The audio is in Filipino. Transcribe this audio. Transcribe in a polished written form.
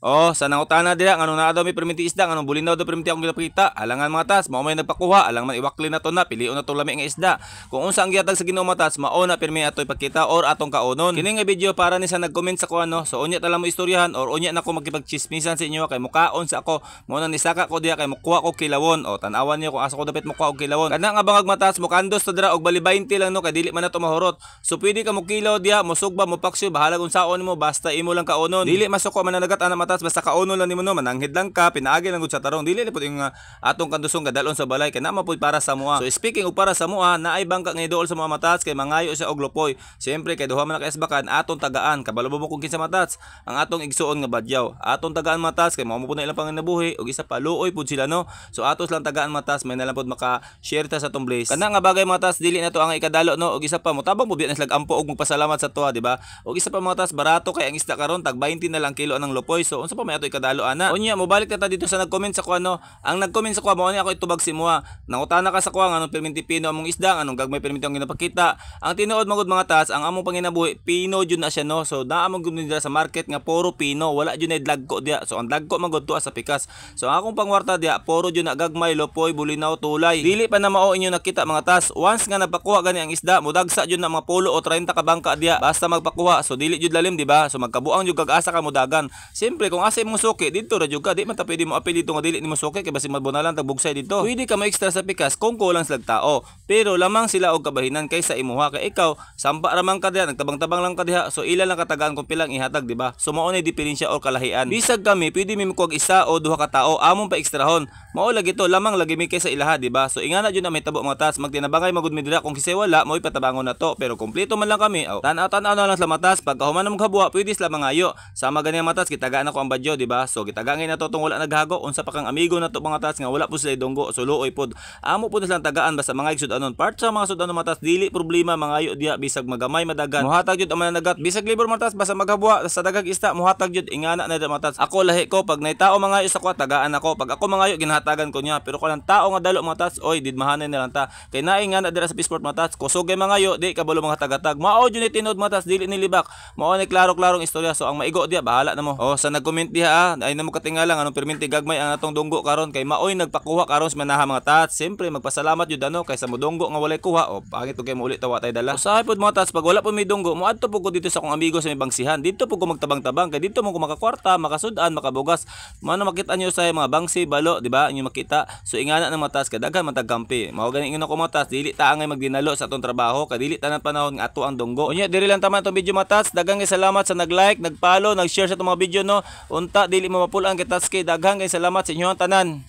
Oh, sa nangutana dira nganong naa daw may perminti isda nganong bulinaw daw perminti akong ginapakita. Alangan mga tas, mao may nagpakuha, alang man iwakli na to na pilion na to lami nga isda. Kung unsa ang gihatag sa Ginoo mga tas, mao na pirmi ato ipakita or atong kaonon. Kini nga video para ni sa nag-comment sa kuan no. So unya ta lang mo istoryahan or unya na ko magkipagchismisan sa inyo kay mukaon sa ako. Mo na nisaka ko diha kay mukuha ko kilawon. O tan-awan niyo kung asa ko dapat mukuha og kilawon. Kana nga bangag matas mukandos to dira og bali 20 lang no kay dili man na to mahurot. So pwede ka mo kilaw diha, musugba mo paksyo, bahala kung saon nimo basta imo lang kaonon. Dili masuko man nanagat ana matas basta kaonon lang nimo no, mananghid lang ka, pinaagi lang gud sa tarong. Dili pud yung atong kandusong gadalon sa balay kay na mapud para sa mua. So speaking og para sa mua, naay bangka nga idol sa mga matats kay mangayo siya og lopoy. Siyempre kay duha man ka isbakan atong tagaan. Kabalo mo kung kinsa matats ang atong igsuon nga badyaw. Atong tagaan matats kay mao mo pud na ilang panginabuhi og isa pa luoy pud sila no. So atos lang tagaan matas may nalang pud maka-share ta sa atong place. Kana nga bagay matas dili na to ang ikadalo no og isa pa motabang mo biya na slag ampo og magpasalamat sa tuwa, di ba? Og isa pa matas barato kay ang isda karon tag 20 na lang kilo ang lopoy. So unsa pa may ato ikadalo ana? Unya mobalik ta dito sa nag-comment sa kuha no. Ang nag-comment sa kuha mao ni ako itubag si mua. Nangutana ka sa kuha nganong perminti pino among isda, anong gagmay perminti ang ginapakita. Ang tinuod magud mga tas, ang among panginabuhi pino jud na siya no. So naa among gud dira sa market nga puro pino, wala jud na dagko diha. So ang dagko magud tuwa sa pikas. So ang akong pangwarta diha puro jud na gagmay, lopoy, bulinaw, tulay. Dili pa na mao inyo nakita mga tas. Once nga napakuha gani ang isda, mudagsa jud na mga pulo o 30 ka bangka diha basta magpakuha. So dili jud lalim di ba? So magkabuang jud kag-asa ka mudagan. Siyempre kung asa imong suki dito ra jud ka, di man ta pwede mo apil dito nga dili nimo suki kay basi mabunalan tag bugsay dito. Pwede ka mo extra sa pikas kung kulang slag tao. Pero lamang sila og kabahinan kaysa imuha kay ikaw sampa ra man ka diha, nagtabang-tabang lang ka diha. So ila lang katagaan kung pilang ihatag di ba? So mao na diferensya or kalahian. Bisag kami pwede mi kuwag isa o duha ka tao among pa ekstrahon. Mao lagi to lamang lagi mi kaysa ilaha di ba? So ingana jud na may tabo mga tas magtinabangay magud mi dira kung kisay wala mo'y patabangon na to. Pero kompleto man lang kami. Tan-aw na lang sa matas pagka human na maghabuha pwede sila mangayo. Sama gani ang matas kitagaan ako ang badyo di ba? So kitagangin na to tong wala naghago unsa pa kang amigo na to mga tas nga wala po sila dunggo so luoy pod. Amo pod silang tagaan basta mga igsudanon. Part sa mga sudanon matas dili problema mangayo diha bisag magamay madagan. Muhatag jud ang mananagat bisag libor matas basta maghabuha sa daghang ista muhatag jud ingana na matas. Ako lahi ko pag nay tao mangayo sa kwa tagaan ako. Pag ako mangayo ginahatagan ko niya pero kung ang tao nga dalo matas oy didmahanan na lang ta. Kay naay nga na dira sa Peaceport matas kusog kay mangayo di kabalo mga tagatag. Mao jud ni tinod matas dili nilibak. Mao ni klaro-klarong istorya so ang maigo diha bahala namo. Oh sa nag-comment diha ay namo katingala anong perminti gagmay ang atong dunggo karon kay maoy nagpakuha karon sa manaha mga tats. Siyempre magpasalamat jud ano kay sa modunggo nga walay kuha o pangit ug kay mo ulit tawa tay dala. Usahay pod mga tats pag wala po may dunggo mo adto po ko dito sa akong amigo sa may bangsihan. Dito po ko magtabang-tabang kay dito mo ko makakwarta, makasudan, makabugas. Mano makita nyo sa mga bangsi, balo, di ba? Inyo makita. So ingana ng mga tats kay daghan man tagkampi. Mao gani ingano ko mga tats dili ta angay magdinalo sa atong trabaho kay dili tanan panahon nga ato ang dunggo. Unya diri lang taman tong video mga tats. Daghang salamat sa nag-like, nag-follow, nag-share sa itong mga video no. Unta dili mo mapulaan kay tats kay daghang salamat sa inyo tanan.